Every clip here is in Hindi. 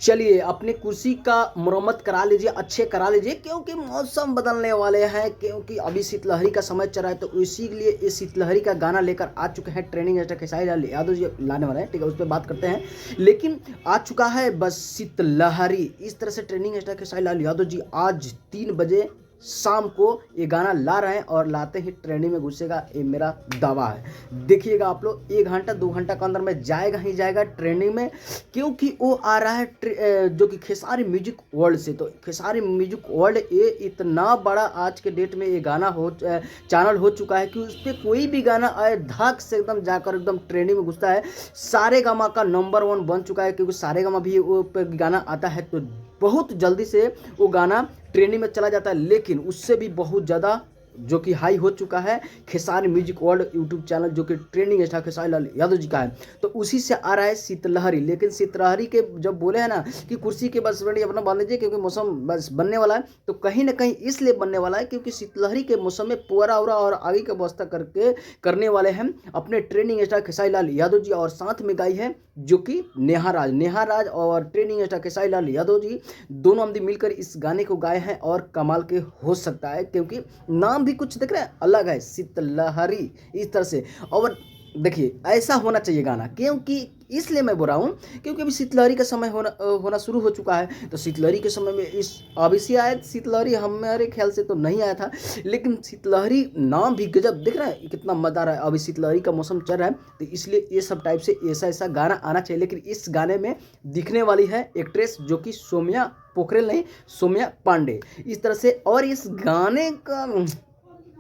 चलिए अपनी कुर्सी का मरम्मत करा लीजिए, अच्छे करा लीजिए क्योंकि मौसम बदलने वाले हैं। क्योंकि अभी शीतलहरी का समय चल रहा है, तो इसीलिए इस शीतलहरी का गाना लेकर आ चुके हैं ट्रेंडिंग स्टार खेसारी लाल यादव जी लाने वाले हैं। ठीक है, उस पर बात करते हैं। लेकिन आ चुका है बस शीतलहरी, इस तरह से ट्रेंडिंग स्टार खेसारी लाल यादव जी आज 3 बजे शाम को ये गाना ला रहे हैं और लाते ही ट्रेंडिंग में घुसेगा, ये मेरा दावा है। देखिएगा आप लोग, 1 घंटा 2 घंटा के अंदर में जाएगा ही जाएगा ट्रेंडिंग में, क्योंकि वो आ रहा है जो कि खेसारी म्यूजिक वर्ल्ड से। तो खेसारी म्यूजिक वर्ल्ड ये इतना बड़ा आज के डेट में ये गाना चैनल हो चुका है कि उस पर कोई भी गाना आए धक से एकदम जाकर एकदम ट्रेंडिंग में घुसता है। सारे गामा का नंबर 1 बन चुका है, क्योंकि सारे गामा भी वो गाना आता है तो बहुत जल्दी से वो गाना ट्रेंडिंग में चला जाता है। लेकिन उससे भी बहुत ज़्यादा जो कि हाई हो चुका है Khesari music world YouTube channel, जो कि ट्रेंडिंग स्टार खेसारी लाल यादव जी का है। तो उसी से आ रहा है शीतलहरी। लेकिन शीतलहरी के जब बोले हैं ना कि कुर्सी के बस रेडी अपना बांध लीजिए क्योंकि मौसम बस बनने वाला है, तो कहीं ना कहीं इसलिए बनने वाला है क्योंकि शीतलहरी के मौसम में पुअरा उरा और आगे की व्यवस्था करने वाले हैं अपने ट्रेंडिंग स्टार खेसारी लाल यादव जी। और साथ में गाई है जो कि नेहा राज और ट्रेंडिंग स्टार खेसारी लाल यादव जी दोनों आदमी मिलकर इस गाने को गाए हैं। और कमाल के हो सकता है क्योंकि नाम भी कुछ देख रहे हैं अलग है, शीतलहरी इस तरह से। और देखिए ऐसा होना चाहिए गाना, क्योंकि इसलिए मैं बोल रहा हूँ क्योंकि अभी शीतलहरी का समय होना शुरू हो चुका है। तो शीतलहरी के समय में इस अभी से आया शीतलहरी, हमारे ख्याल से तो नहीं आया था, लेकिन शीतलहरी नाम भी गजब दिख रहा है, कितना मज़ेदार है। अभी शीतलहरी का मौसम चल रहा है तो इसलिए ये सब टाइप से ऐसा गाना आना चाहिए। लेकिन इस गाने में दिखने वाली है एक्ट्रेस जो कि सौम्या पोखरेल नहीं, सौम्या पांडे इस तरह से। और इस गाने का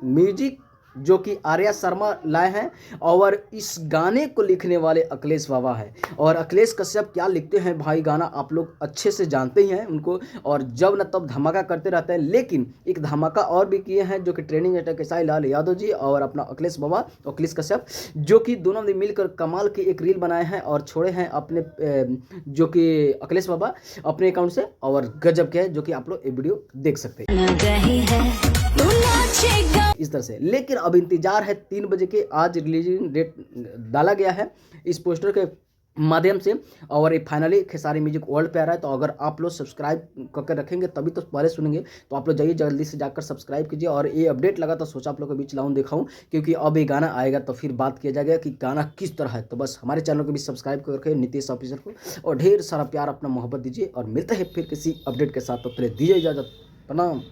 म्यूजिक जो कि आर्या शर्मा लाए हैं, और इस गाने को लिखने वाले अखिलेश बाबा है। और अखिलेश कश्यप क्या लिखते हैं भाई गाना, आप लोग अच्छे से जानते ही हैं उनको, और जब न तब धमाका करते रहते हैं। लेकिन एक धमाका और भी किए हैं जो कि ट्रेंडिंग स्टार खेसारी लाल यादव जी और अपना अखिलेश बाबा अखिलेश कश्यप, जो कि दोनों ने मिलकर कमाल की एक रील बनाए हैं और छोड़े हैं अपने जो कि अखिलेश बाबा अपने अकाउंट से। और गजब के है जो कि आप लोग ये वीडियो देख सकते हैं इस तरह से। लेकिन अब इंतजार है 3 बजे के, आज रिलीजिंग डेट डाला गया है इस पोस्टर के माध्यम से, और ये फाइनली खेसारी म्यूजिक वर्ल्ड पे आ रहा है। तो अगर आप लोग सब्सक्राइब करके रखेंगे तभी तो पहले सुनेंगे। तो आप लोग जाइए जल्दी से जाकर सब्सक्राइब कीजिए। और ये अपडेट लगा तो सोचा आप लोग के बीच लाऊं दिखाऊं, क्योंकि अब ये गाना आएगा तो फिर बात किया जाएगा कि गाना किस तरह है। तो बस हमारे चैनल को भी सब्सक्राइब करके नीतीश ऑफिसर को और ढेर सारा प्यार अपना मोहब्बत दीजिए। और मिलते हैं फिर किसी अपडेट के साथ, तो पहले दीजिए इजाजत, प्रणाम।